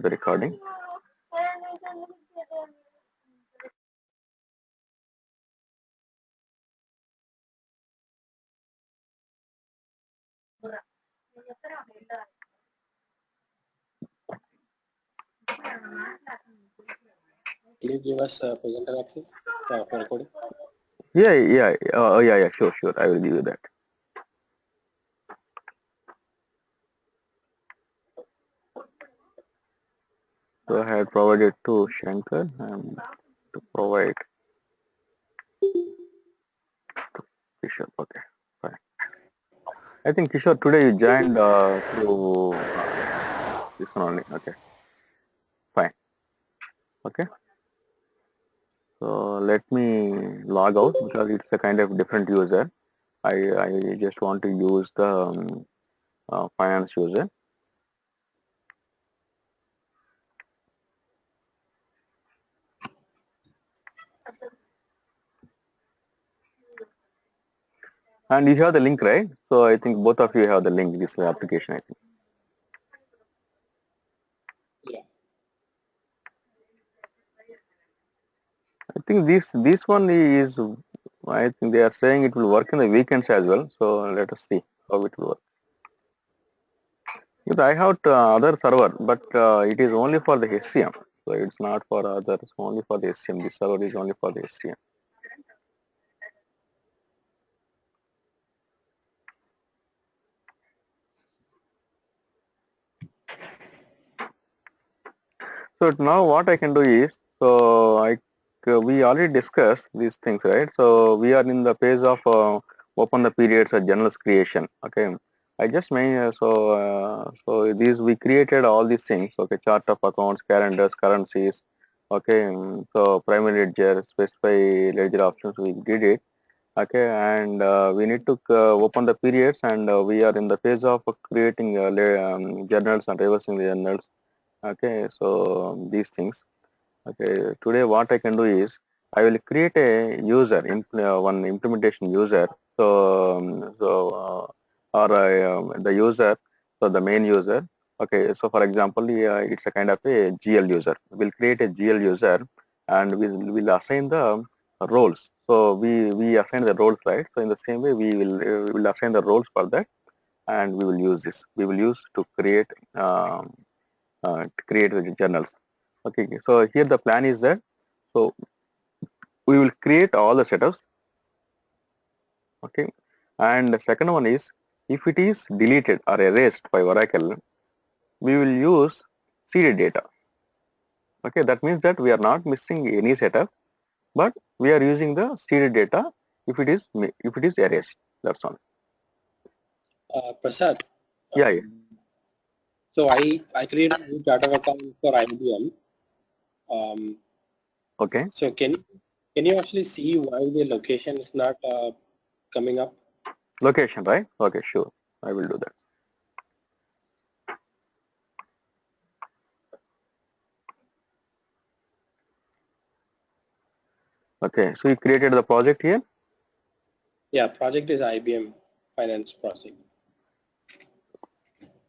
the recording. Can you give us presenter access for recording? Yeah, sure. I will give you that. So I had provided to Shankar and to provide to Kishore. Okay, fine. I think Kishore today you joined through this one only. Okay, fine. Okay. So let me log out because it's a kind of different user. I just want to use the finance user. And you have the link, right? So I think both of you have the link, this application, I think. Yeah. I think this one is, I think they are saying it will work in the weekends as well. So let us see how it will work. Because I have other server, but it is only for the HCM. So it's not for others, only for the HCM. This server is only for the HCM. So now what I can do is, so we already discussed these things, right? So we are in the phase of open the periods or journals creation. Okay, I just made so these we created all these things. Okay, chart of accounts, calendars, currencies. Okay, so primary ledger, specify ledger options. We did it. Okay, and we need to open the periods, and we are in the phase of creating journals and reversing the journals. Okay, so these things. Okay, today what I can do is I will create a user, one implementation user. So, or the user, so the main user. Okay, so for example, it's a kind of a GL user. We'll create a GL user, and we'll assign the roles. So we assign the roles, right? So in the same way, we will assign the roles for that, and we will use this. We will use to create the journals. Okay, so here the plan is that so we will create all the setups. Okay, and the second one is if it is deleted or erased by Oracle, we will use seeded data. Okay, that means that we are not missing any setup, but we are using the seeded data if it is erased. That's all. Prasad. Yeah. So I created a new chart of account for IBM. Okay. So can you actually see why the location is not coming up? Location, right? Okay, sure. I will do that. Okay, so you created the project here? Yeah, project is IBM Finance Project.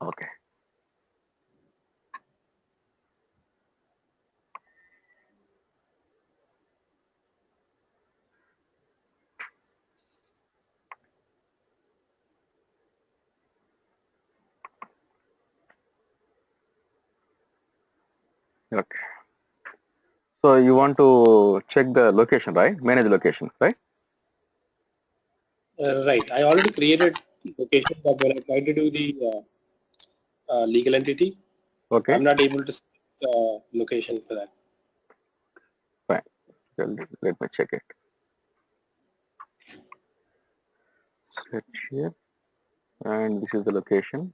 Okay. Okay. So you want to check the location, right? Manage location, right? Right. I already created location, but when I try to do the legal entity, Okay. I'm not able to see location for that. Fine. Let me check it. Set here, and this is the location.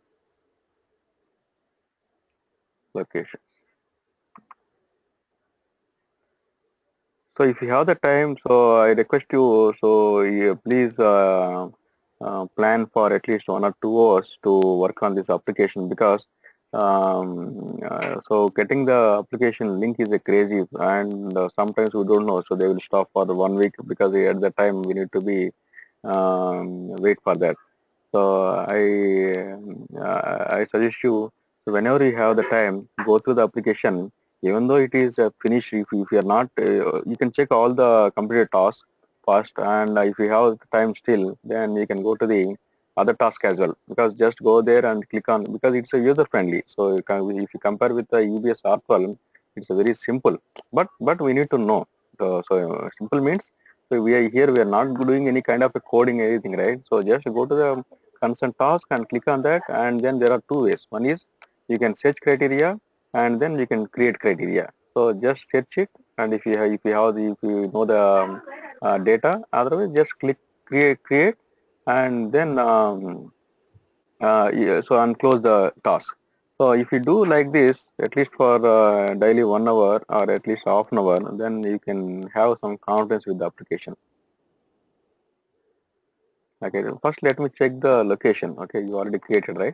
Location. So if you have the time, so I request you, so you please plan for at least 1 or 2 hours to work on this application because so getting the application link is a crazy and sometimes we don't know, so they will stop for the 1 week because at the time we need to be wait for that. So I suggest you So whenever you have the time, go through the application. Even though it is finished, if you are not, you can check all the completed tasks first, and if you have time still, then you can go to the other task as well. Because just go there and click on, because it's a user friendly. So you can, if you compare with the UBS R12, it's a very simple. But we need to know. So simple means, so we are here. We are not doing any kind of a coding anything, right? So just go to the concerned task and click on that, and then there are two ways. One is you can search criteria, and then you can create criteria. So just search it, and if you know the data, otherwise just click create, and then yeah, so and close the task. So if you do like this, at least for daily 1 hour or at least half an hour, then you can have some confidence with the application. Okay, first let me check the location. Okay, you already created, right?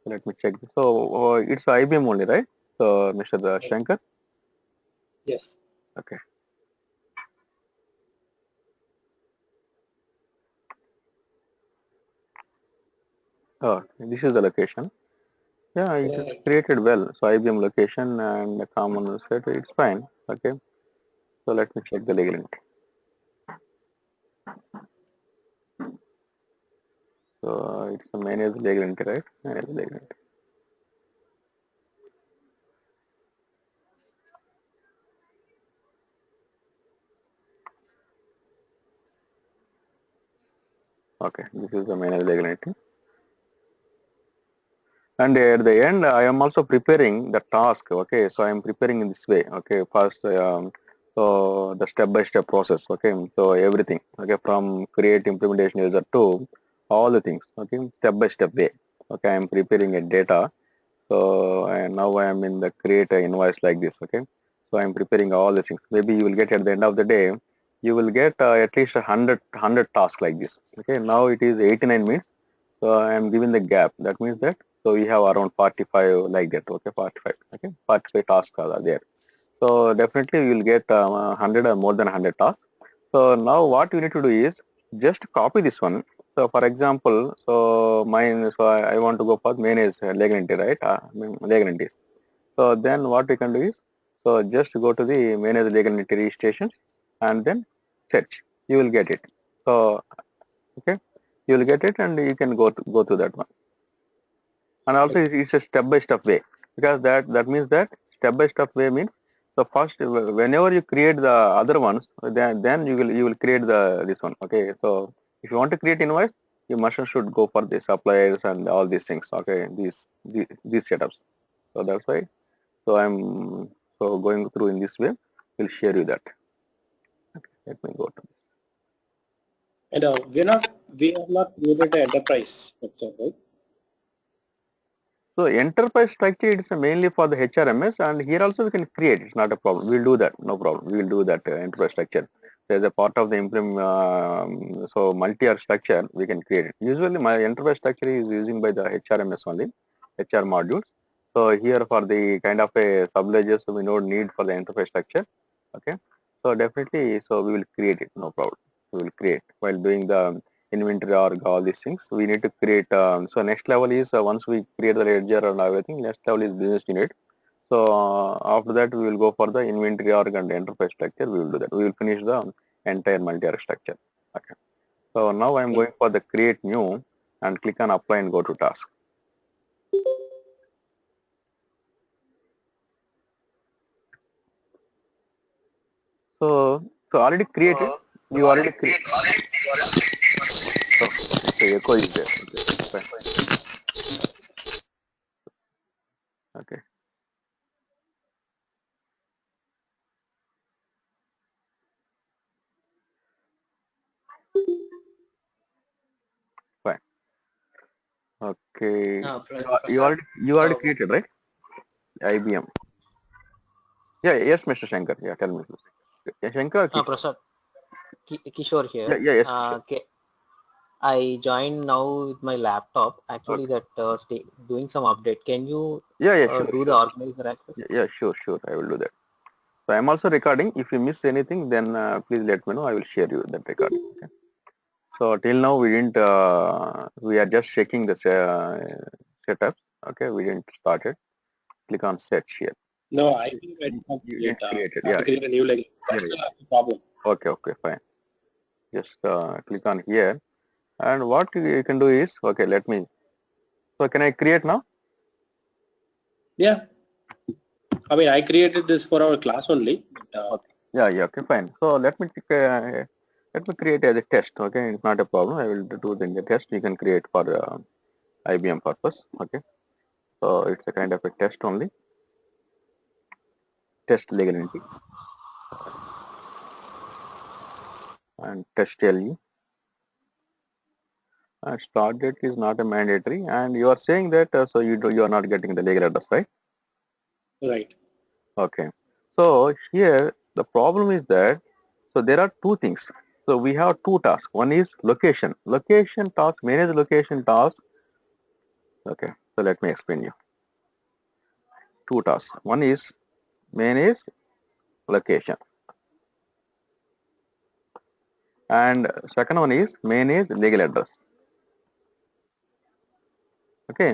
Let me check. So it's IBM only, right? So Mr. Shankar. Yes. Okay. Oh, this is the location. Yeah, it is Right. created well. So IBM location and the common set, it's fine. Okay. So let me check the legality. So it's a manage legality, right? Manage legality. Okay, this is the manage legality. And at the end, I am also preparing the task. Okay, so I am preparing in this way. Okay, first, so the step-by-step process. Okay, so everything. Okay, from create implementation user to all the things. Okay, step-by-step way. Okay, I am preparing a data. So and now I am in the create a invoice like this. Okay, so I am preparing all the things. Maybe you will get at the end of the day, you will get at least 100 tasks like this. Okay, now it is 89 minutes. So I am giving the gap. That means that so we have around 45 like that. Okay, 45. Okay, 45 tasks are there. So definitely you will get 100 or more than 100 tasks. So now what you need to do is just copy this one. So for example, so mine, so I want to go for main is leg entry, right? Leg entries. So then what we can do is, so just go to the manage leg entry registration and then search. You will get it. So okay, you will get it and you can go to that one. And also Okay. it's a step by step way, because that means that step by step way means, so first whenever you create the other ones, then you will create the this one. Okay, so if you want to create invoice, you must and should go for the suppliers and all these things. Okay, these setups. So that's why, so I'm so going through in this way. We'll share you that. Let me go to. And we have not created an enterprise structure, right? So enterprise structure, it's mainly for the HRMS, and here also we can create. It's not a problem. We'll do that. No problem. We will do that enterprise structure. There's a part of the so multi-R structure we can create it. Usually my enterprise structure is using by the HRMS only, HR modules. So here for the kind of a subledgers we don't need for the enterprise structure. Okay. So definitely, so we will create it. No problem. We will create while doing the inventory org, all these things. We need to create. So next level is once we create the ledger and everything, next level is business unit. So after that, we will go for the inventory org and enterprise structure. We will do that. We will finish the entire multi-org structure. Okay. So now I am Okay. going for the create new and click on apply and go to task. So already created. You already create. So echo is there. Okay. Fine. Okay. Fine. Okay. So Prasad. you already Uh, created, right? IBM. Yeah, yes, Mr. Shankar. Yeah, tell me, please. Yeah, Shankar or Kishore? Prasad, Kishore Yeah, here. yeah, yes, Kishore. Okay, I joined now with my laptop. Actually, Okay. that doing some update. Can you Yeah, yeah, sure, do the sure. organizer access? Yeah, sure, sure. I will do that. So I'm also recording. If you miss anything, then please let me know. I will share you that recording. Okay. So till now we didn't. We are just checking the setup. Okay, we didn't start it. click on search here. No, I think I did not You create. didn't create it. I have to Yeah. create a new leg. Yeah, That's yeah. the problem. Okay, fine. Just click on here, and what you can do is, okay, let me. So can I create now? Yeah. I mean, I created this for our class only. But, Okay. Yeah, okay, fine. So let me create as a test. Okay, it's not a problem. I will do the test. You can create for IBM purpose. Okay, so it's a kind of a test only. Test legal entity and test LE. And start date is not a mandatory. And you are saying that so you are not getting the legal address, right? right. Okay. So here the problem is that so there are two things. So we have two tasks. One is location. Location task, manage location task. Okay. So let me explain you. Two tasks. One is manage location, and second one is manage legal address. Okay.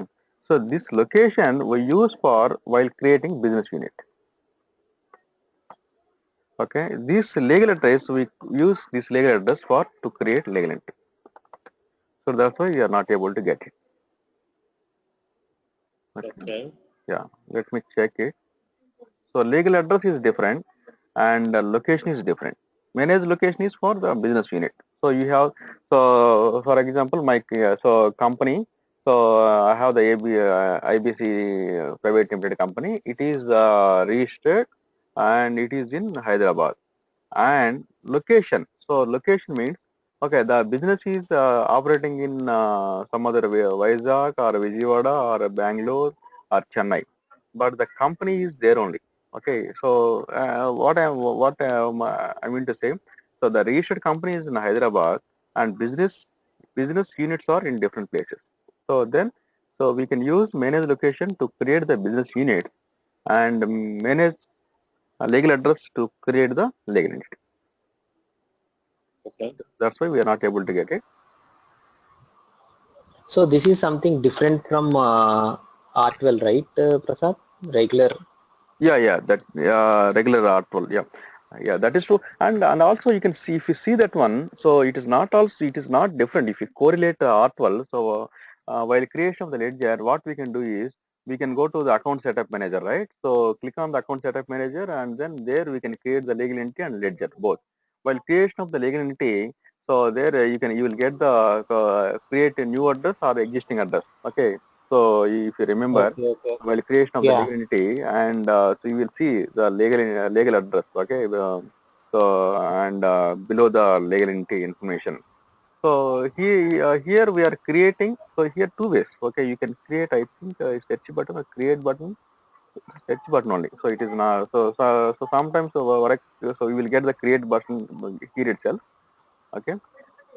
So this location we use for while creating business unit. Okay. This legal address we use this legal address for to create legal entity. So that's why you are not able to get it. Okay. Okay. Yeah. Let me check it. So legal address is different and location is different. Managed location is for the business unit. So you have, so for example, my so company. So I have the IBC private limited company. It is registered and it is in Hyderabad. And location. So location means okay, the business is operating in some other Vizag or Vijayawada or Bangalore or Chennai, but the company is there only. Okay, so I mean to say, so the registered company is in Hyderabad and business units are in different places. So then, so we can use manage location to create the business unit and manage legal address to create the legal entity. Okay. That's why we are not able to get it. So this is something different from R12, right, Prasad? Regular. Yeah, that regular R12. Yeah, that is true. And also you can see if you see that one, so it is not different. If you correlate R12, so while creation of the ledger, what we can do is we can go to the account setup manager, right? So click on the account setup manager, and then there we can create the legal entity and ledger both. While creation of the legal entity, so there you will get the create a new address or existing address. Okay, so if you remember Okay, okay. while creation of the Yeah. legal entity, and so you will see the legal address. Okay, so and below the legal entity information. So here we are creating. So here two ways. Okay, you can create. I think search button or create button. Search button only. So it is not. So sometimes so you will get the create button here itself. Okay,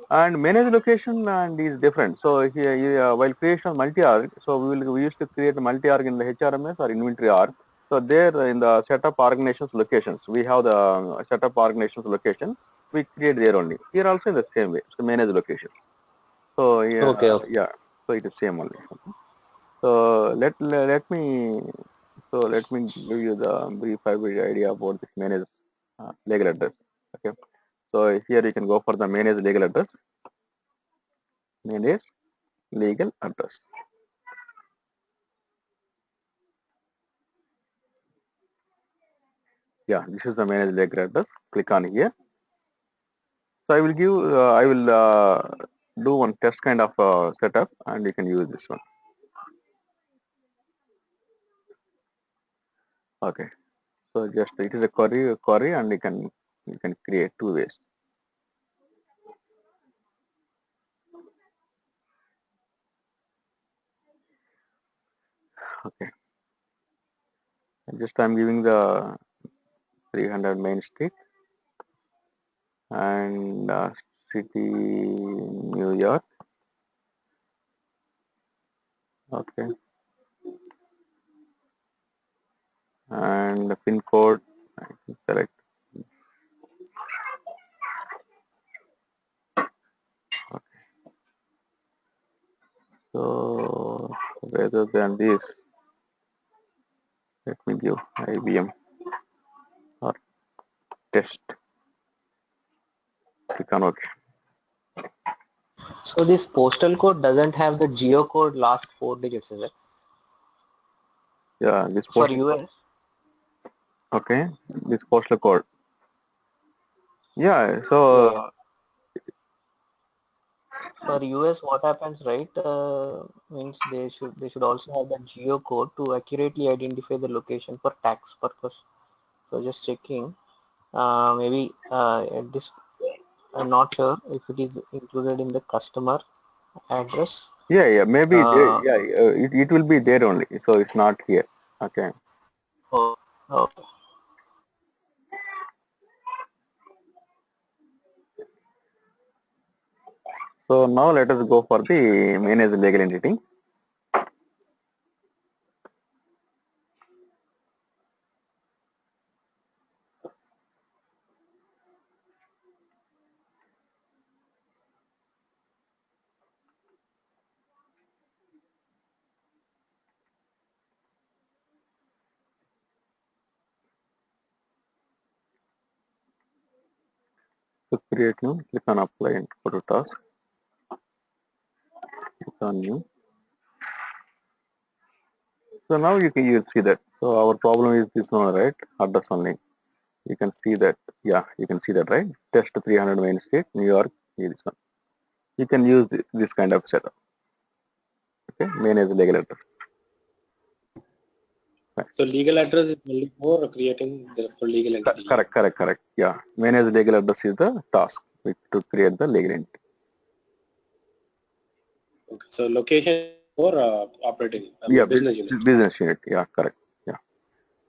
and manage location and is different. So here while creation of multi-org, so we used to create multi-org in the HRMS or inventory org. So there in the setup organizations locations, we have the setup organizations location. We create there only. Here also in the same way. So manage location. So Okay, okay. yeah. So it is same only. So let me give you the brief idea about this manage legal address. Okay. So here you can go for the manage legal address. Manage legal address. Yeah, this is the manage legal address. Click on here. So I will do one test kind of setup, and you can use this one. Okay. So just it is a query, and you can create two ways. Okay. And just I'm giving the 300 Main Street and city New York. Okay. And the pin code I can select. So rather than this, Let me give IBM or test. Click on OK. So this postal code doesn't have the geo code last 4 digits, is it? Yeah, this For postal code. US, Okay, this postal code. Yeah, yeah, so yeah. For US, what happens, right? Means they should also have the geo code to accurately identify the location for tax purpose. So just checking. Maybe at this, I'm not sure if it is included in the customer address. yeah, maybe they, Uh, yeah, it will be there only. So it's not here. Okay. oh, okay. So now let us go for the manage legal entity. So create new, click on apply and go to task, click on new. So now you see that. So our problem is this one, right? Address only. You can see that. Yeah, you can see that, right? Test 300 Main Street, New York. Here this one. You can use this kind of setup. Okay, manage legal address. Right. So legal address is only for creating the for legal entity. Correct. Yeah, manage legal address is the task to create the legal entity. Okay. So location for operating, I Yeah, mean business unit. business unit. Yeah, correct. Yeah.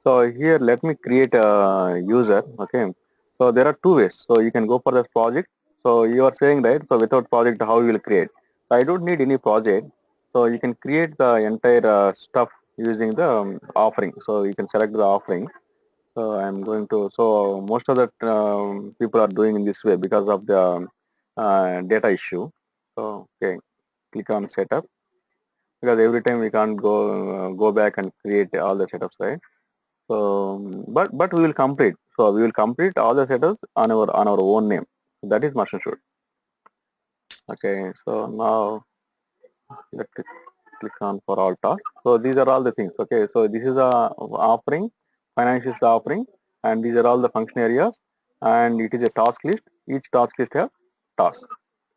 So here, let me create a user. Okay. So there are two ways. So you can go for the project. So you are saying, right? So without project, how you will create? So I don't need any project. So you can create the entire stuff using the offering. So you can select the offering. So I'm going to. So most of the people are doing in this way because of the data issue. So okay, click on setup because every time we can't go back and create all the setups, right? So, but we will complete. So we will complete all the setups on our own name. So that is must and should. Okay. So now let's click on for all tasks. So these are all the things. Okay. So this is a offering, financial offering, and these are all the function areas, and it is a task list. Each task list has task.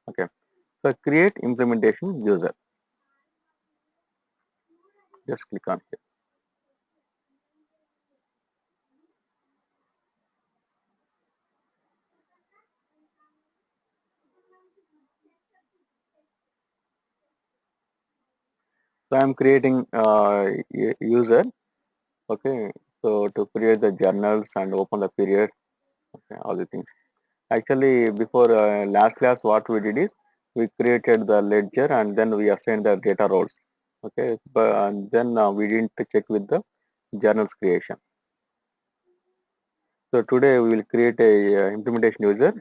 Okay. So create implementation user. Just click on here. So I'm creating user. Okay. So to create the journals and open the period, okay, all the things. Actually, before last class, what we did is we created the ledger and then we assigned the data roles. Okay, but and then we didn't check with the journals creation. So today we will create a implementation user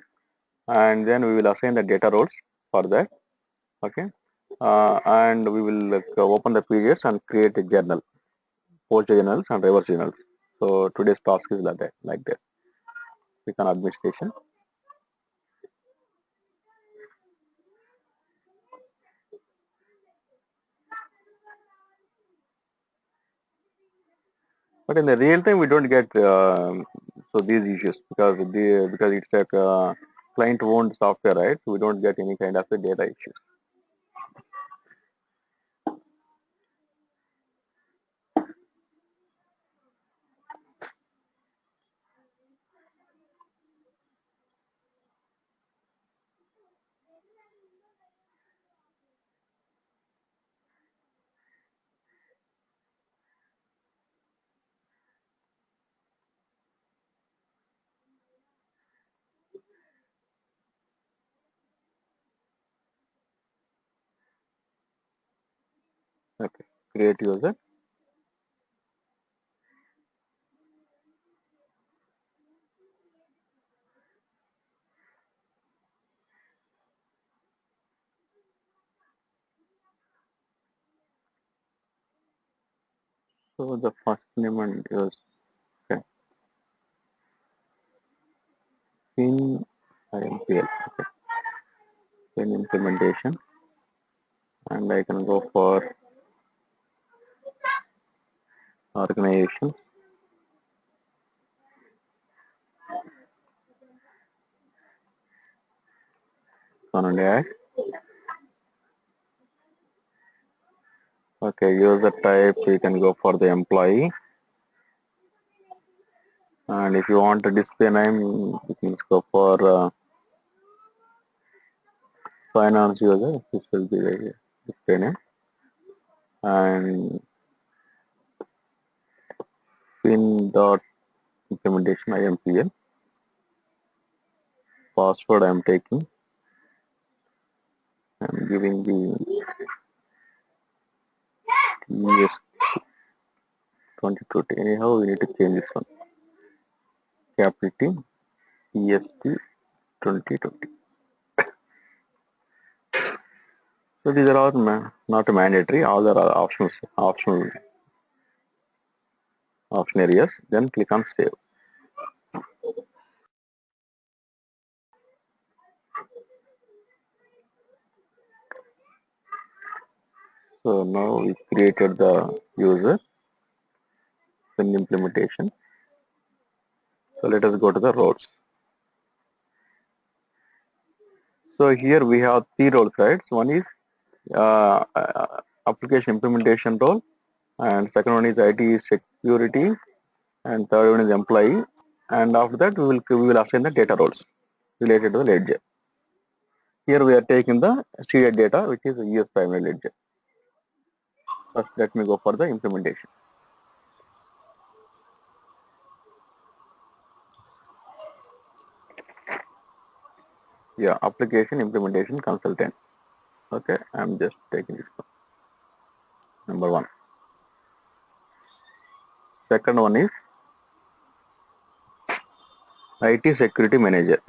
and then we will assign the data roles for that. Okay, and we will open the periods and create a journal, post journals and reverse journals. So today's task is like that, like that. Click on administration. But in the real time, we don't get so these issues because it's like client-owned software, right? So we don't get any kind of a data issues. Okay, create user. So the first element is okay, in IMPL, okay, in implementation, and I can go for organization, and add, okay, user type, you can go for the employee, and if you want a display name, you can go for finance user, this will be the display name, and fin dot implementation IMPL, password I am taking, I am giving the ES 2020, anyhow we need to change this one, capital T EST 2020. So these are all not mandatory, all are optional option areas. Then click on save. So now we created the user in implementation. So let us go to the roles. So here we have three roles, right? So one is application implementation role, and second one is IT security, and third one is employee. And after that we will assign the data roles related to the ledger. Here we are taking the seeded data, which is the US primary ledger. First, let me go for the implementation. Yeah, application implementation consultant. Okay, I'm just taking this one. Number one. Second one is IT security manager.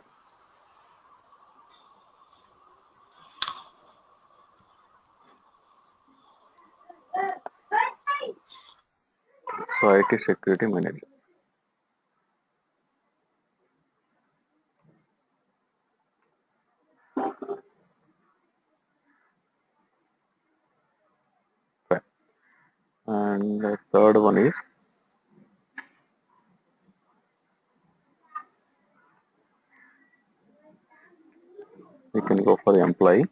So IT security manager. Fine. And the third one is we can go for the employee.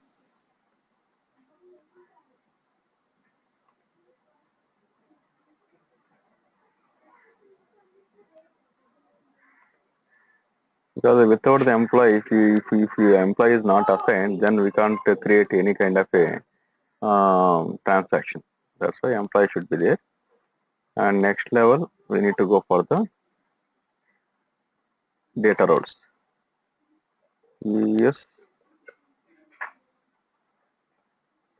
Because without the employee, if you employee is not assigned, then we can't create any kind of a transaction. That's why employee should be there. And next level, we need to go for the data roles. Yes,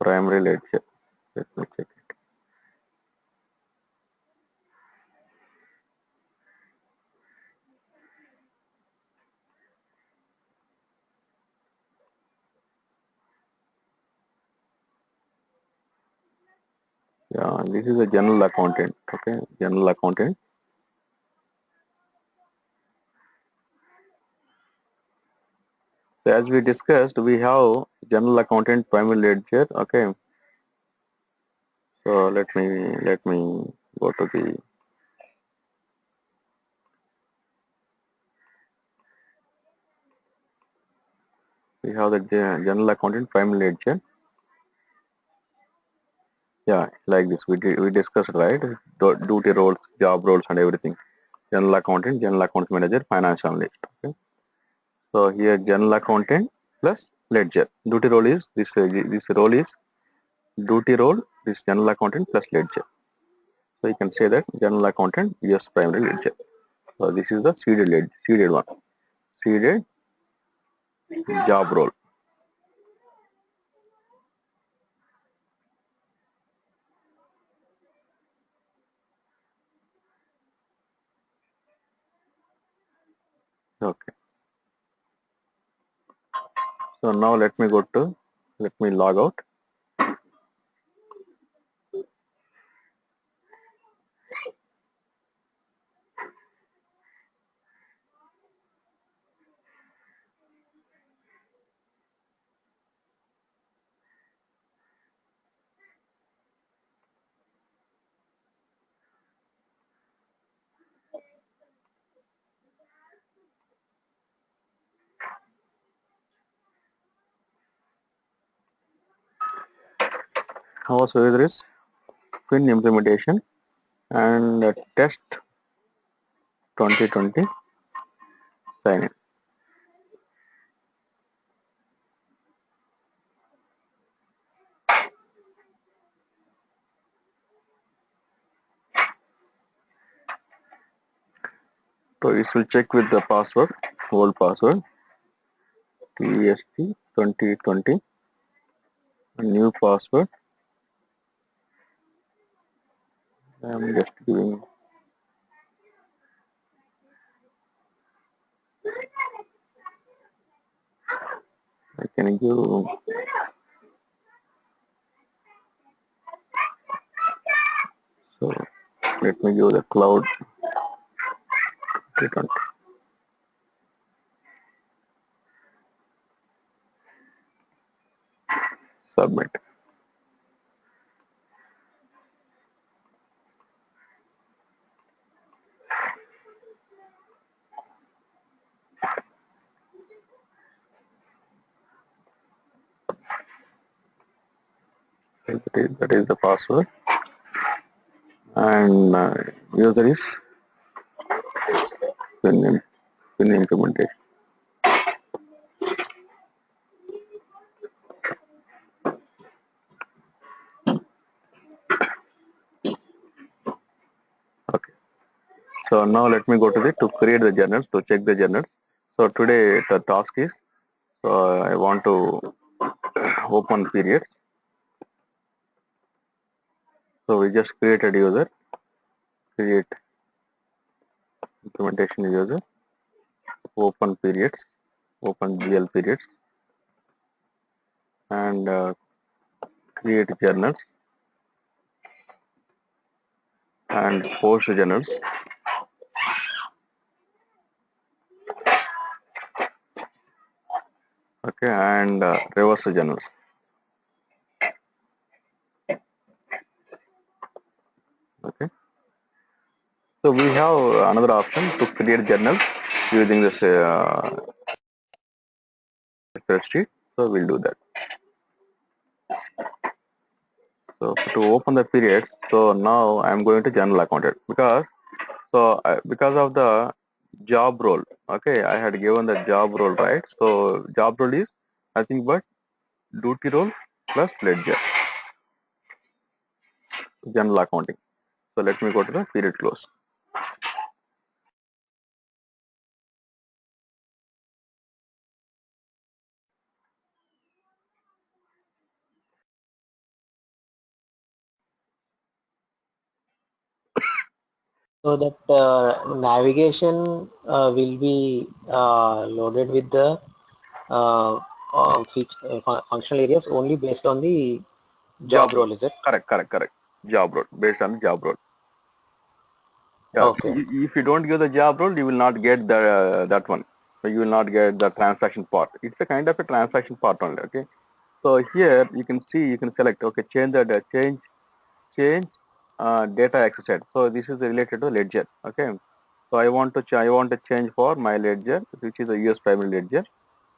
primary ledger. Let me check it. Yeah, this is a general accountant. Okay, general accountant. So as we discussed, we have general accountant, primary ledger. Okay, so let me go to the we have the general accountant, primary ledger. Yeah, like this we discussed, right? Duty roles, job roles, and everything. General accountant, general accounts manager, finance analyst. Okay, so here general accountant plus ledger. Duty role is this role is duty role. This general accountant plus ledger. So you can say that general accountant, yes, primary ledger. So this is the seeded one, seeded job role. Okay. So now let me log out. Also there is Fin implementation and test 2020 sign in. So it will check with the password, old password, TEST 2020, a new password. I'm just giving. I can give. So let me give the cloud 2020. Submit. That is the password, and user is Fin, Fin implementation. Okay. So now let me go to the to create the journals to check the journals. So today the task is, so I want to open period. So we just created user, create implementation user, open periods, open GL periods, and create journals and post journals. Okay, and reverse journals. Okay. So we have another option to create journals using this spreadsheet. So we'll do that. So to open the periods, so now I'm going to journal accountant because because of the job role. Okay, I had given the job role, right? So job role is nothing but duty role plus ledger, general accounting. So let me go to the period close. So that navigation will be loaded with the functional areas only based on the job role, is it? Correct. Job role based on job role. Yeah. So Okay. if you don't give the job role, you will not get the that one. So you will not get the transaction part. It's a kind of a transaction part only. Okay. So here you can see, you can select. Okay, change the change data access. So this is related to ledger. Okay. So I want to change for my ledger, which is a US primary ledger.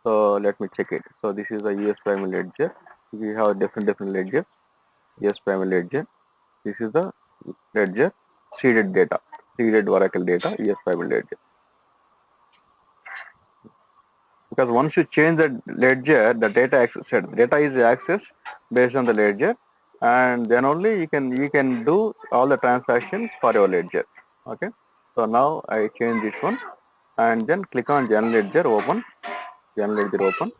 So let me check it. So this is a US primary ledger. We have different ledgers. US primary ledger. This is the ledger seeded data, seeded Oracle data, US primary ledger. Because once you change the ledger, the data is accessed based on the ledger, and then only you can do all the transactions for your ledger. Okay. So now I change this one, and then click on general ledger open. General ledger open.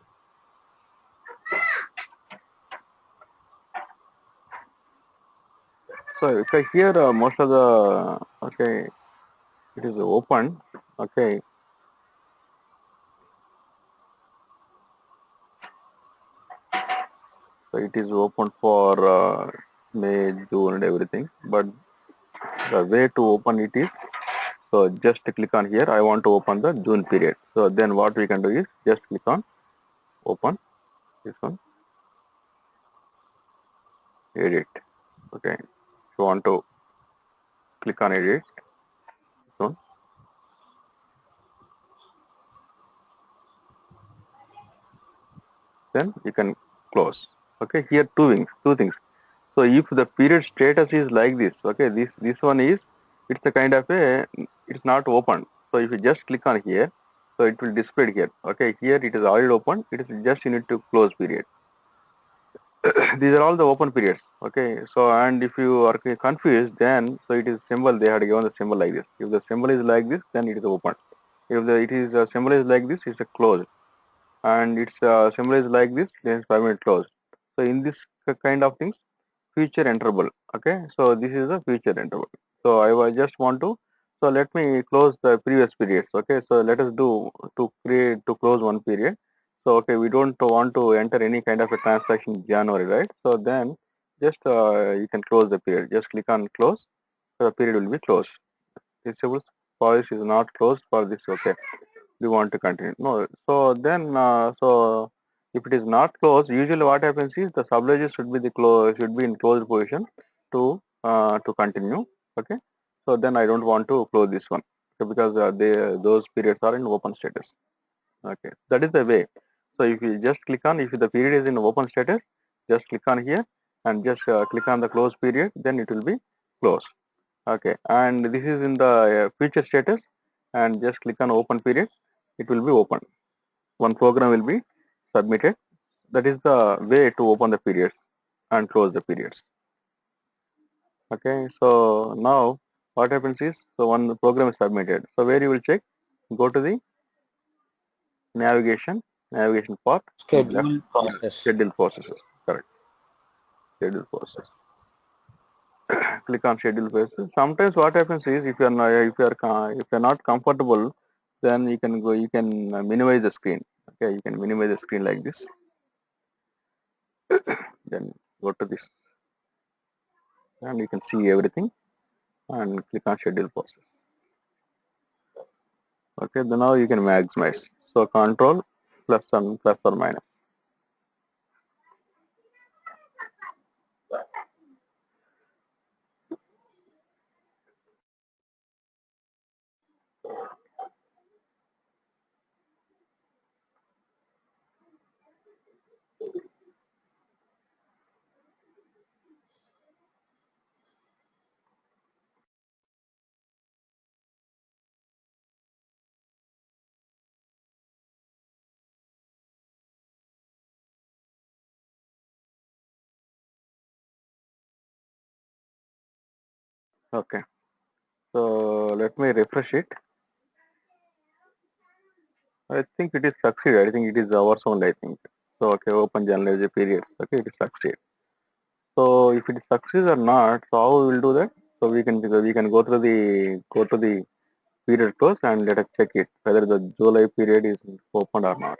So if I here most of the okay, it is open. Okay. So it is open for May, June, and everything. But the way to open it is, so just click on here. I want to open the June period. So then what we can do is just click on open this one, edit. Okay. If you want to click on edit, this one, then you can close. Okay. Here two things. So if the period status is like this, okay, this one is, it's a kind of a, it's not open. So if you just click on here, so it will display here. Okay, here it is already open. It is just you need to close period. These are all the open periods. Okay, so and if you are confused, then so it is symbol. They had given the symbol like this. If the symbol is like this, then it is open. If the it is symbol is like this, it's a closed. And its symbol is like this, then it's permanent closed. So in this kind of things, future enterable. Okay, so this is the future enterable. So I was just want to, so let me close the previous periods. Okay, so let us do to create to close one period. So okay, we don't want to enter any kind of a transaction in January, right? So then just you can close the period. Just click on close. So the period will be closed. Disable policy is not closed for this. Okay, we want to continue. No, so then so if it is not closed, usually what happens is the subledger should be the close should be in closed position to continue. Okay, so then I don't want to close this one, okay, because they those periods are in open status. Okay, that is the way. So if you just click on, if the period is in open status, just click on here and just click on the close period, then it will be closed. Okay, and this is in the future status, and just click on open period, it will be open. One program will be submitted. That is the way to open the periods and close the periods. Okay, so now what happens is, so one program is submitted, so where you will check, go to the navigation part in the left. Schedule Yeah, process. schedule processes, correct, schedule process. Click on schedule process. Sometimes what happens is, if you are not, if you are not comfortable, then you can go, you can minimize the screen. Okay, you can minimize the screen like this, then go to this and you can see everything and click on schedule process. Okay, then now you can maximize. So control plus or minus. Okay, so let me refresh it. I think it is succeed. I think it is hours only, I think. So okay, open journal as a period. Okay, it is succeed. So if it succeeds or not, so how we will do that? So we can go to the period close and let us check it whether the July period is opened or not.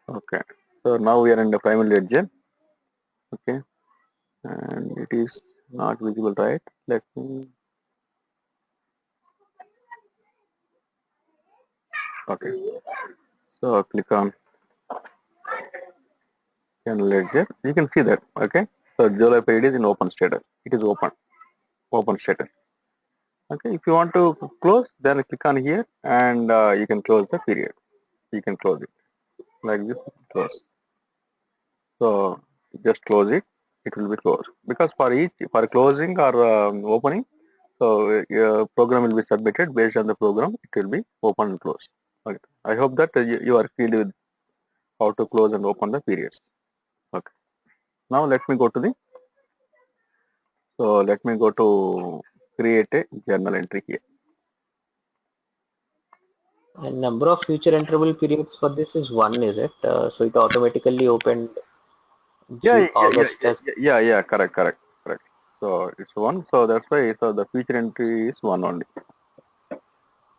Okay. So now we are in the primary ledger. Okay, and it is not visible, right? Let me. Okay. So click on general ledger. You can see that. Okay. So July period is in open status. It is open status. Okay. If you want to close, then click on here and you can close the period. You can close it like this. Close. So just close it. It will be closed because for closing or opening, so program will be submitted based on the program. It will be open and closed. Okay. I hope that you are clear with how to close and open the periods. Okay. Now let me go to create a journal entry here. And number of future enterable periods for this is one, is it? So it automatically opened August as Yeah. Correct. So it's one. So that's why. So the future entry is one only.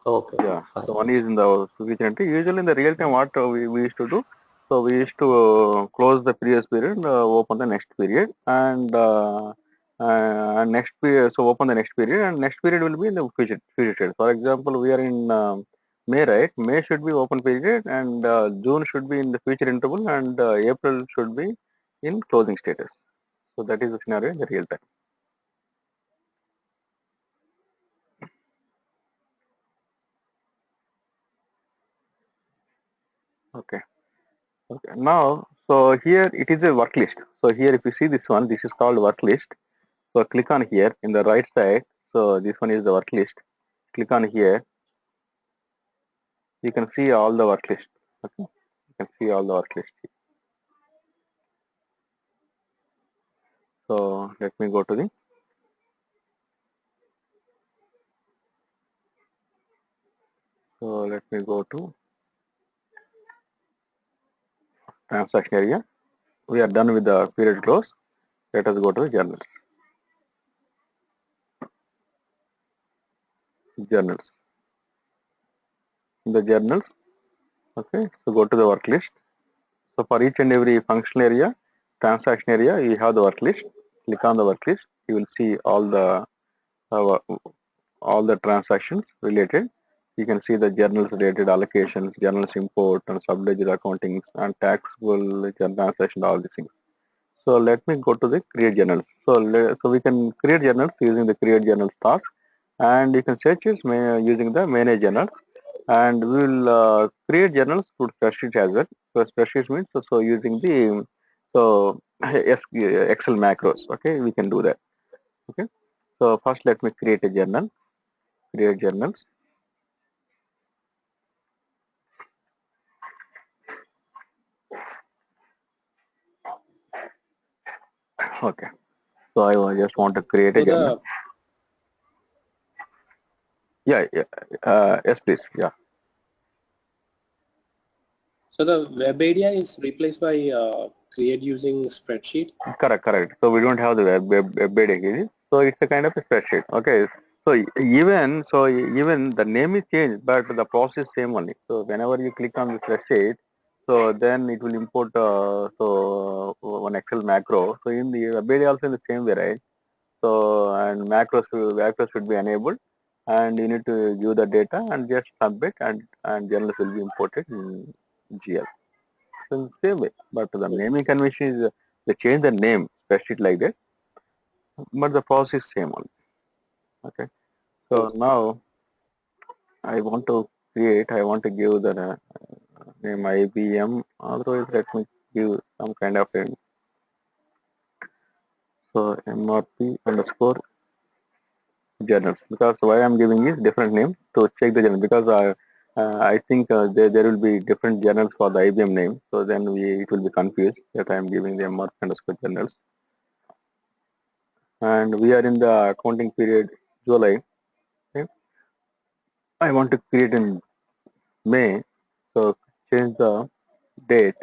okay, Yeah. So fine. one is in the future entry. Usually in the real time, what we used to do. So we used to close the previous period, open the next period, and next period. So open the next period, and next period will be in the future state. For example, we are in May, right? May should be open period, and June should be in the future interval, and April should be in closing status. So that is the scenario in the real time. Okay. Okay. Now, so here it is a work list. So here if you see this one, this is called work list. So click on here in the right side. So this one is the work list. Click on here. You can see all the work list. Okay. You can see all the work list. So let me go to the, so let me go to transaction area. We are done with the period close. Let us go to the journals. Journals. In the journals, okay. So go to the work list. So for each and every function area, transaction area, you have the work list. Click on the work list. You will see uh, all the transactions related. You can see the journals related allocations, journals import and subledger accounting and taxable transaction, all these things. So let me go to the create journals. So we can create journals using the create journals task, and you can search it using the manage journals, and we will create journals to spreadsheet as well. So spreadsheet means so using the so Excel macros. Okay, we can do that. Okay. So first let me create a journal. Create journals. Okay. So I just want to create a So journal. the Yeah, yeah. Yes, please. Yeah. so the web area is replaced by create using spreadsheet. Correct, correct. So we don't have the web data. So it's a kind of a spreadsheet. Okay. So even the name is changed, but the process same only. So whenever you click on the spreadsheet, so then it will import one Excel macro. So in the web data also in the same way, right? So and macros should be enabled, and you need to view the data and just submit, and journals will be imported in GL. So in the same way, but the naming convention is they change the name, spreadsheet like that, but the process is same only. Okay. So now I want to I want to give the name IBM. Otherwise, let me give some kind of a so MRP underscore journals, because why I'm giving is different name to check the journal, because I think there will be different journals for the IBM name, so then it will be confused that I am giving the MRP underscore journals, and we are in the accounting period July. Okay. I want to create in May, so change the date.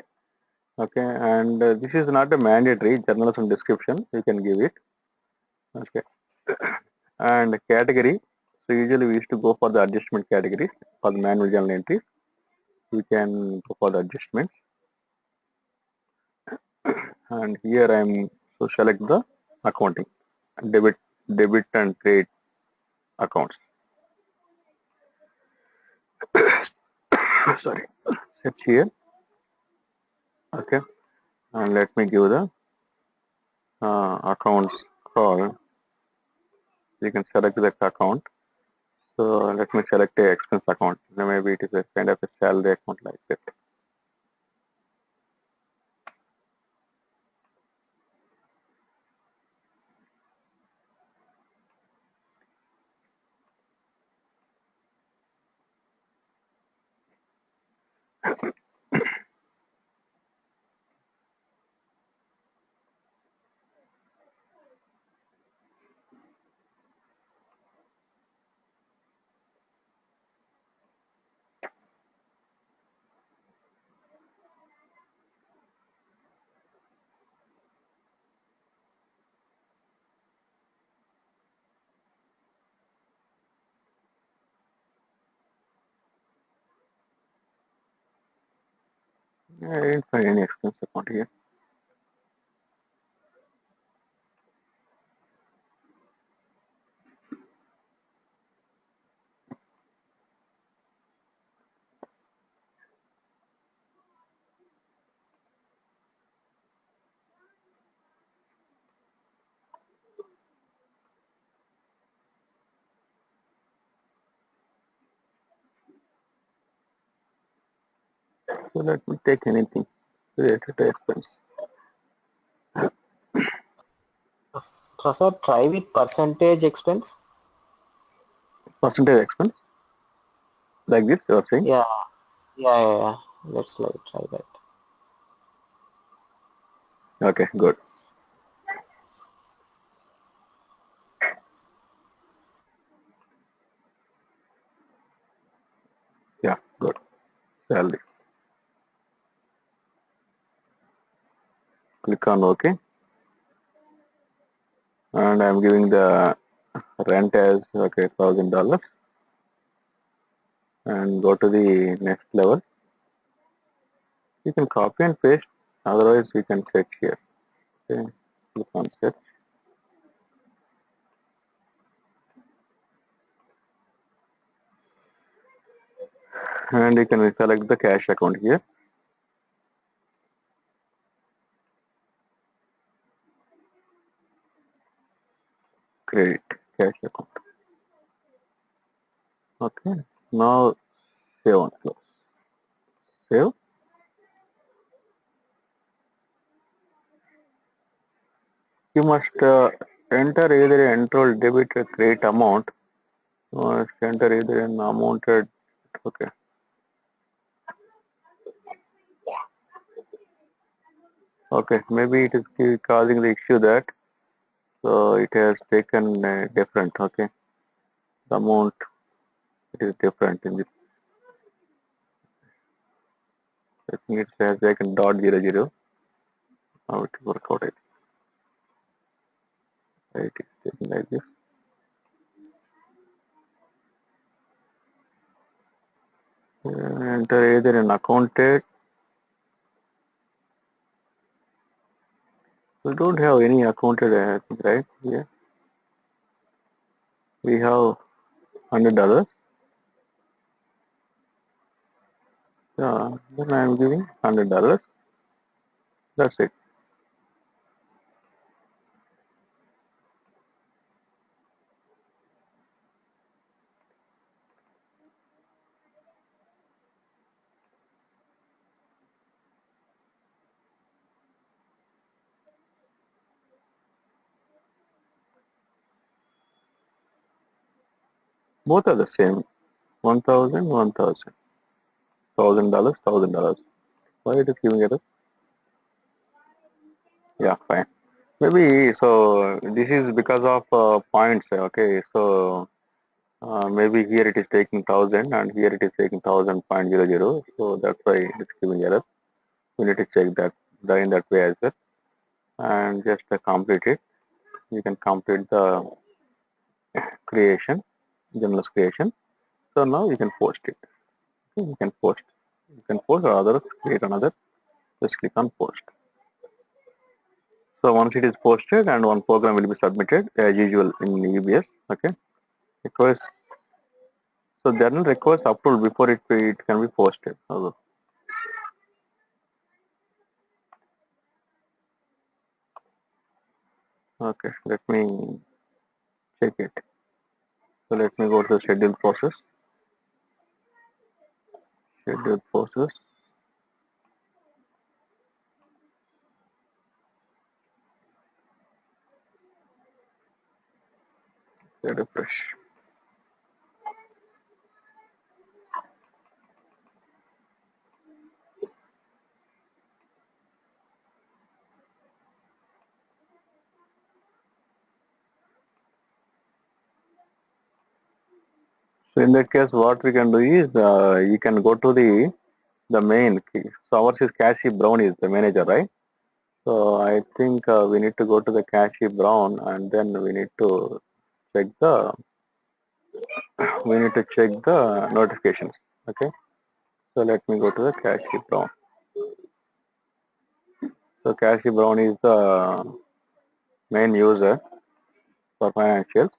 Okay, and this is not a mandatory journalism description. You can give it. Okay, and category. So usually we used to go for the adjustment categories for the manual journal entries. We can go for the adjustments, and here I'm so select the accounting, debit, debit and trade accounts. Sorry, search here. Okay, and let me give the accounts call. You can select that account. So let me select a expense account. Maybe it is a kind of a salary account like that. I didn't find any expense account here. So let me take anything. related to expense. So sir, try with percentage expense. Percentage expense, like this you are saying? Yeah. Let's like try that. Okay, good. Yeah, good. Salary. Click on OK. And I'm giving the rent as okay $1,000 and go to the next level. You can copy and paste, otherwise you can search here. Okay, click on search and you can select the cash account here. Credit cash account. Okay, now save on close. Save. You must enter either enroll debit or credit amount. You must enter either an amounted. Okay. Okay, maybe it is causing the issue that so it has taken different. Okay, the amount it is different in this. I think it has taken .00. How it work out it? It is taken like this. Enter either an accounted. We don't have any accounted, I think, right? Yeah, we have $100. Yeah, then I am giving $100. That's it. Both are the same. 1,000, 1,000. $1,000, $1,000. Why it is giving error? Yeah, fine. Maybe so. This is because of points. Okay, so maybe here it is taking 1,000 and here it is taking 1,000.00. So that's why it's giving error. We need to check that in that way as well and just complete it. You can complete the creation, journalist creation. So now you can post it. Okay, you can post. You can post or others create another. Just click on post. So once it is posted and one program will be submitted as usual in EBS. Okay. Request. So journal requires approval before it can be posted. Okay. Let me check it. So let me go to the schedule process. Schedule process. Refresh. So in that case, what we can do is you can go to the main key. So ours is Cassie Brown is the manager, right? So I think we need to go to the Cassie Brown and then we need to check the notifications. Okay. So let me go to the Cassie Brown. So Cassie Brown is the main user for financials.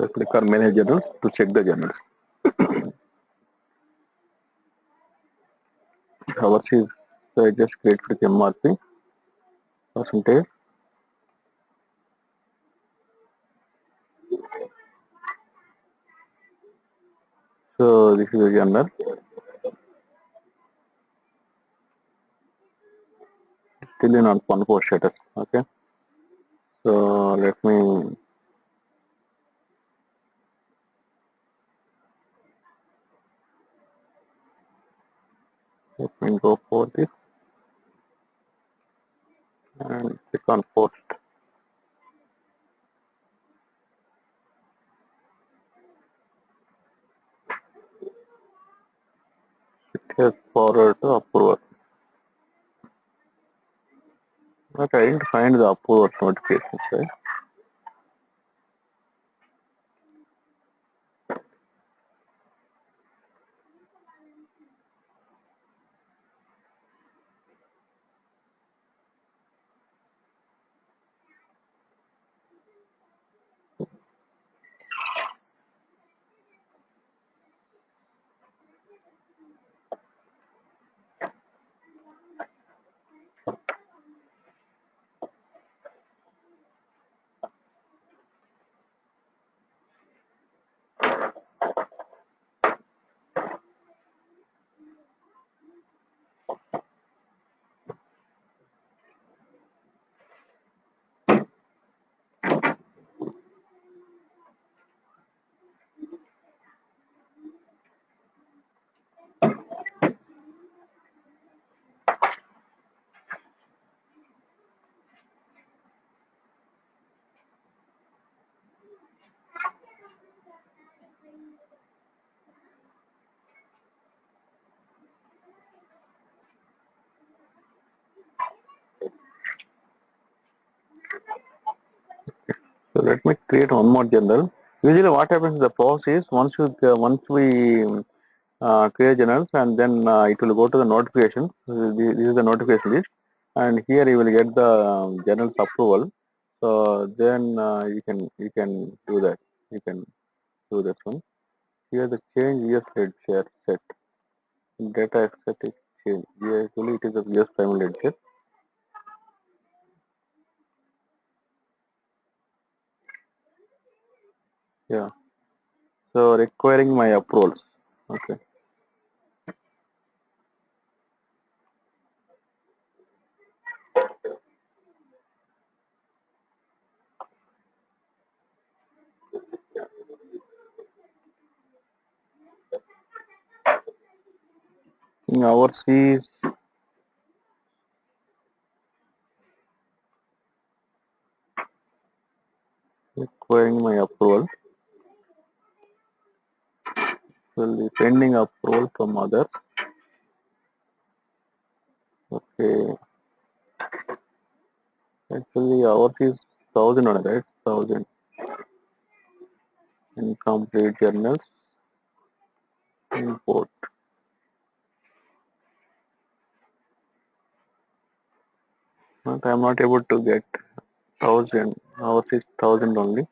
So click on manage journals to check the journals. Ours is, so I just create with MRP percentage. So this is a journal. Still in on one post status. Okay. So let me go for this and click on post. It has forward to approval. But I didn't find the approval notifications, right? So let me create one more journal. Usually what happens in the process is once we create journals and then it will go to the notification. This is the notification list, and here you will get the journals approval. So then you can do that. You can do this one. Here the change yes head share set data aesthetic change. Yeah, actually it is a yes primary head set. Yeah. So requiring my approvals. Okay. Ours is requiring my approval. Will be pending approval from others. Okay. Actually, ours is 1000 only, right? 1000 incomplete journals import. But I am not able to get 1000. Ours is 1000 only.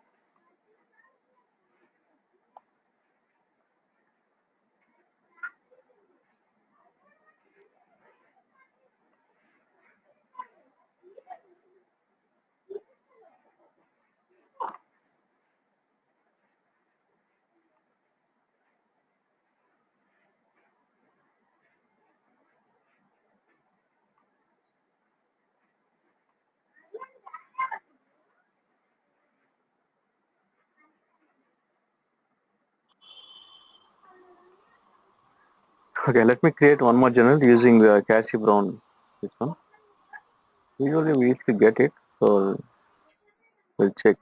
Okay, let me create one more journal using the Cassie Brown. This one. Usually we used to get it, so we'll check.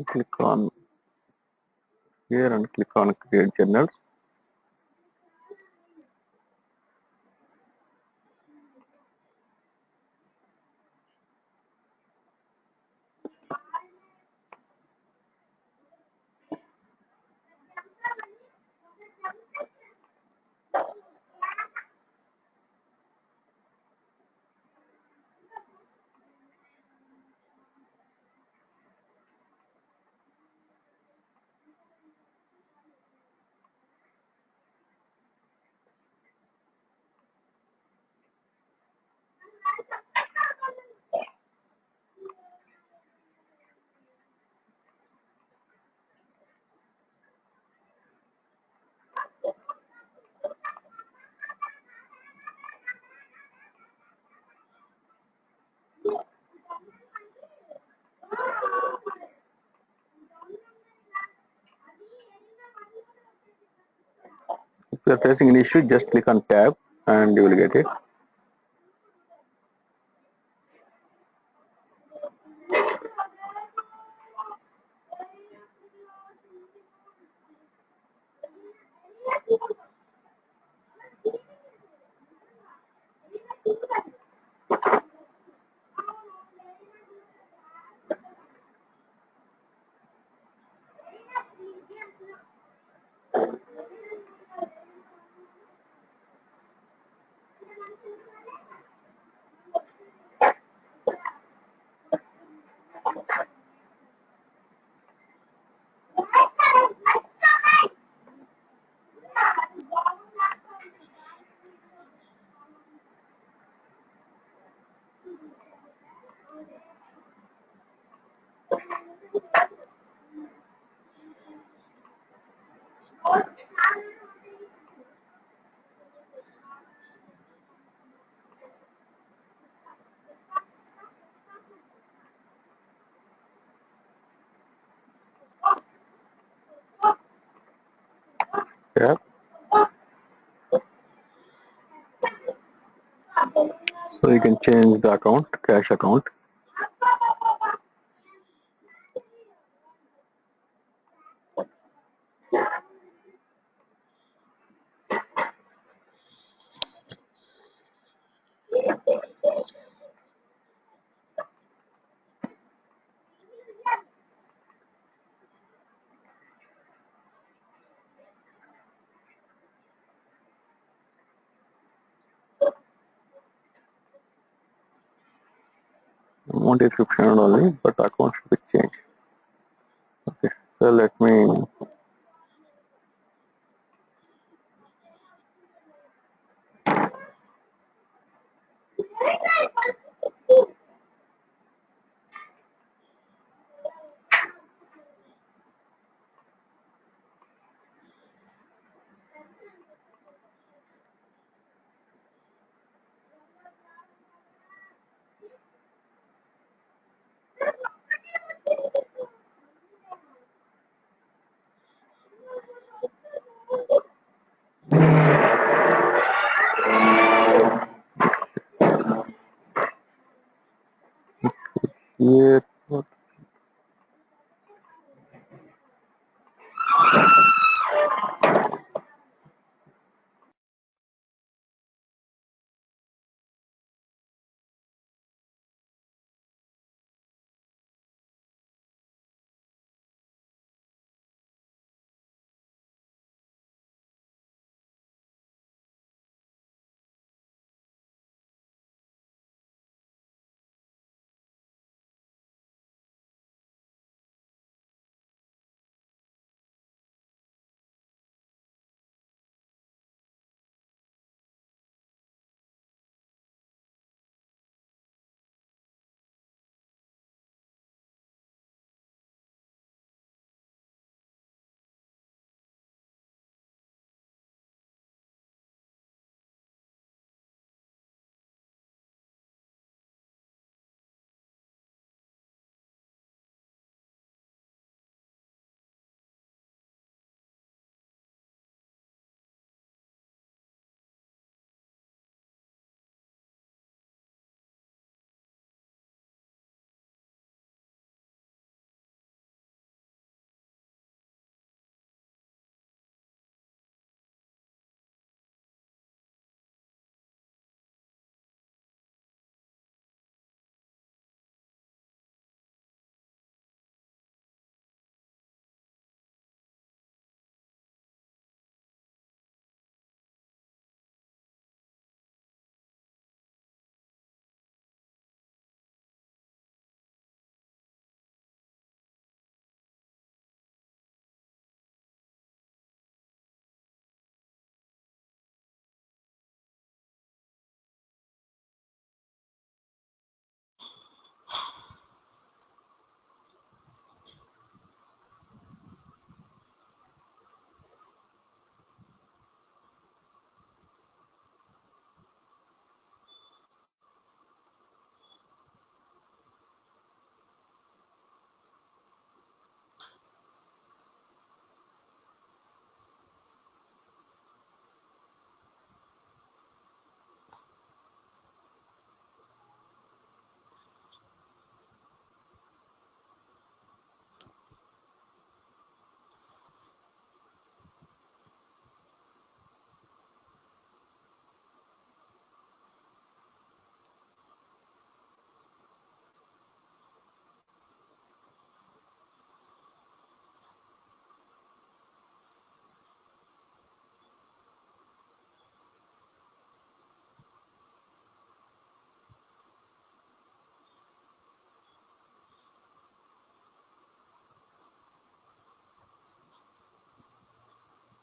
Click on here and click on create journals. you're facing an issue, just click on tab and you will get it. Yeah. So you can change the account, cash account. Amount is 1500 only, but the account should be changed. Okay, so let me create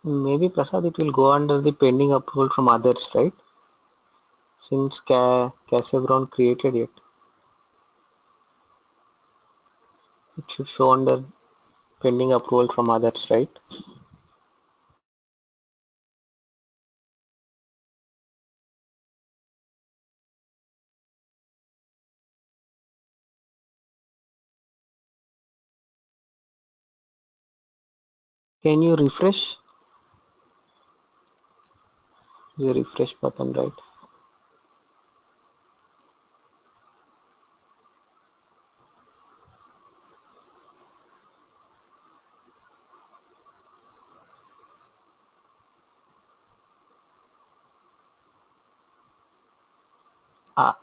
Maybe Prasad, it will go under the pending approval from others, right? Since Casabron created it, it should show under pending approval from others, right? Can you refresh the refresh button, right? Ah,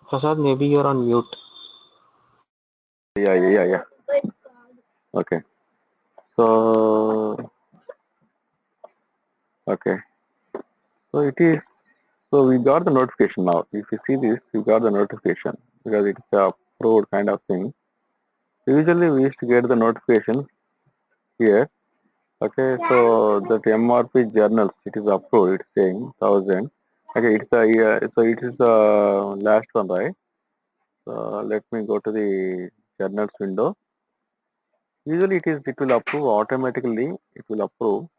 Prasad, maybe you're on mute. Yeah. Okay. So okay. So it is. So we got the notification now. If you see this, we got the notification because it's a approved kind of thing. Usually we used to get the notification here. Okay, so that MRP journals, it is approved. It's saying 1,000. Okay, it's a so it is the last one, right? So let me go to the journals window. Usually it will approve automatically. It will approve.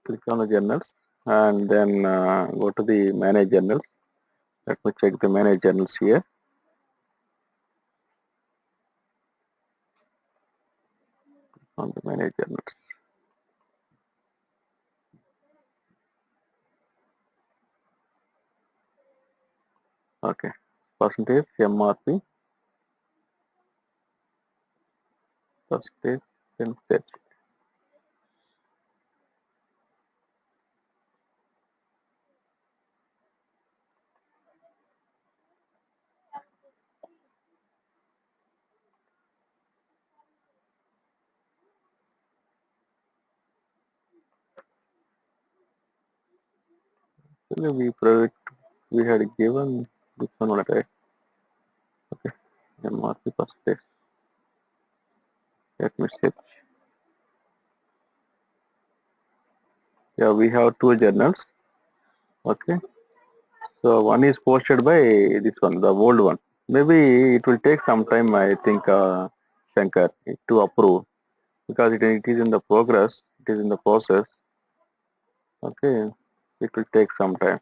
Click on the journals and then go to the manage journals. Let me check the manage journals here. On the manage journals. Okay, percentage MRP, percentage, then set. So we had given this one, right? Okay, MRP percentage. Let me set. Yeah, we have two journals. Okay, so one is posted by this one, the old one. Maybe it will take some time, I think, Shankar, to approve because it is in the progress. It is in the process. Okay, it will take some time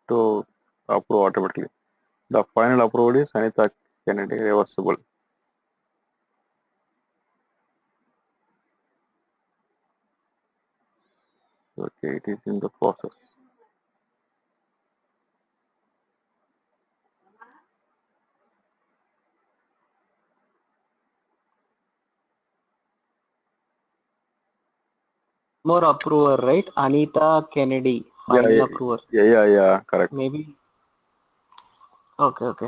to approve automatically. The final approval is Anita Kennedy reversible. Okay, it is in the process. More approver, right? Anita Kennedy, final approver. Yeah, correct. Maybe. Okay.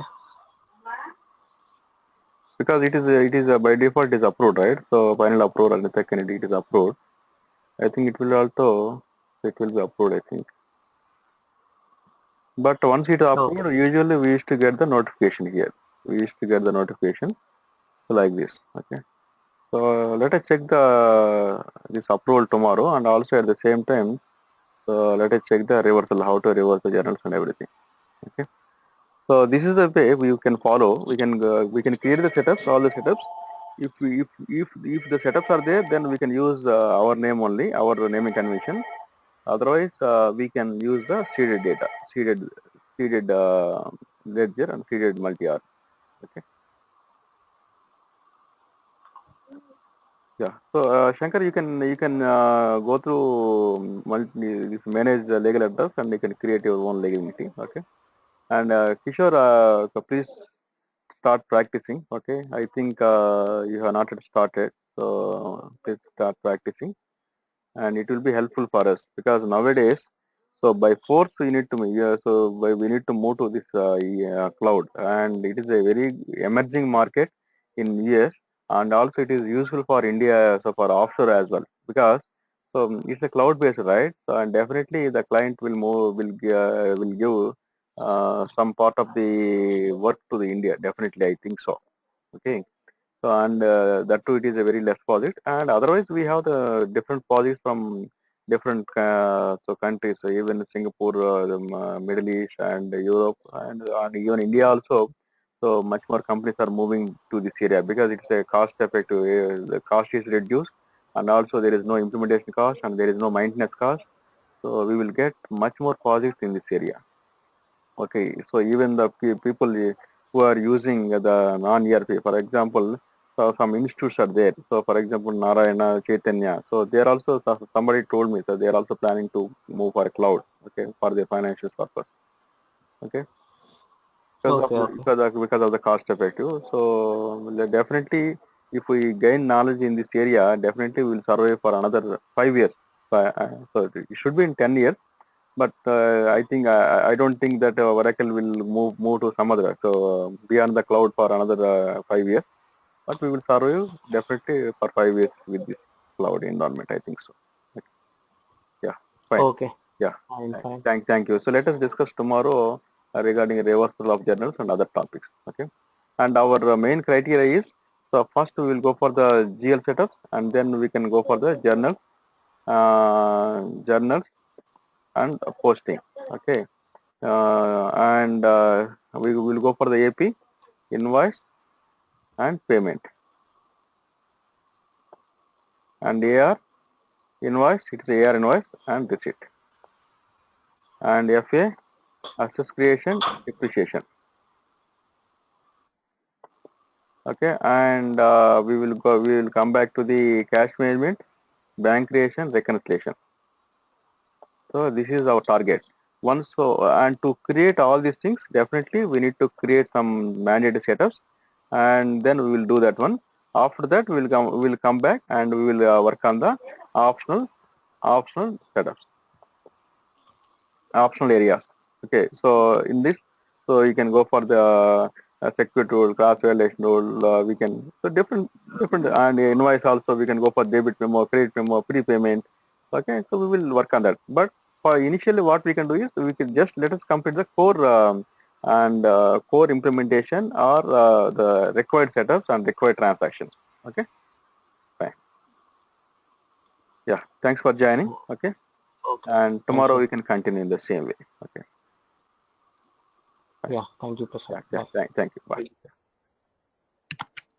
Because it is by default is approved, right? So final approval Anita Kennedy it is approved. I think it will be approved, I think. But once it is approved, Okay. usually we used to get the notification here. We used to get the notification like this. Okay. So let us check the this approval tomorrow, and also at the same time, so let us check the reversal, how to reverse the journals and everything. Okay. So this is the way we can follow. We can create the setups, all the setups. If the setups are there, then we can use our name only, our naming convention. Otherwise, we can use the seeded data, seeded ledger and seeded multi-R. Okay. Yeah. So Shankar, you can go through this manage the legal address and you can create your own legal entity. Okay. And Kishore, please start practicing. Okay. I think you have not yet started, so please start practicing, and it will be helpful for us because nowadays, so by force we need to we need to move to this cloud, and it is a very emerging market in US, and also it is useful for India, so for offshore as well, because So it's a cloud based, right? So, and definitely the client will give some part of the work to the India. Definitely, I think so. Okay. So and that too, it is a very less project. And otherwise, we have the different projects from different countries. So even Singapore, Middle East, and Europe, and even India also. So much more companies are moving to this area because it's a cost effective. The cost is reduced, and also there is no implementation cost and there is no maintenance cost. So we will get much more projects in this area. Okay, so even the people who are using the non-ERP, for example, so some institutes are there. So for example, Narayana, Chaitanya. So they are also, somebody told me that they are also planning to move for a cloud, okay, for their financial purpose. Okay, Okay, okay. because of the cost effective. So definitely, if we gain knowledge in this area, definitely we will survive for another 5 years. So it should be in 10 years. But I think I don't think that Oracle will move to some other. So beyond the cloud for another 5 years. But we will survive definitely for 5 years with this cloud environment. I think so. Okay. Yeah, fine. Okay, Yeah, fine, fine. thank you. So let us discuss tomorrow regarding reversal of journals and other topics. Okay. And our main criteria is, so first we will go for the GL setups and then we can go for the journals and posting. Okay. And we will go for the AP, invoice and payment. And AR invoice, it's AR invoice and receipt. And FA, access creation, depreciation. Okay, and we will come back to the cash management, bank creation, reconciliation. So this is our target. Once and to create all these things, definitely we need to create some mandatory setups, and then we will do that one. After that, we will come back and we will work on the optional setups, optional areas. Okay, so in this, so you can go for the secure tool, cross validation tool. We can, so different and invoice also. We can go for debit memo, credit memo, prepayment. Okay, so we will work on that. But for initially, what we can do is we can just let us complete the core and core implementation or the required setups and required transactions. Okay, fine. Yeah, thanks for joining. Okay, Okay, and thank tomorrow you. we can continue in the same way. Okay, fine. Yeah, thank you, Prasad. Yeah, Bye. thank you. Bye.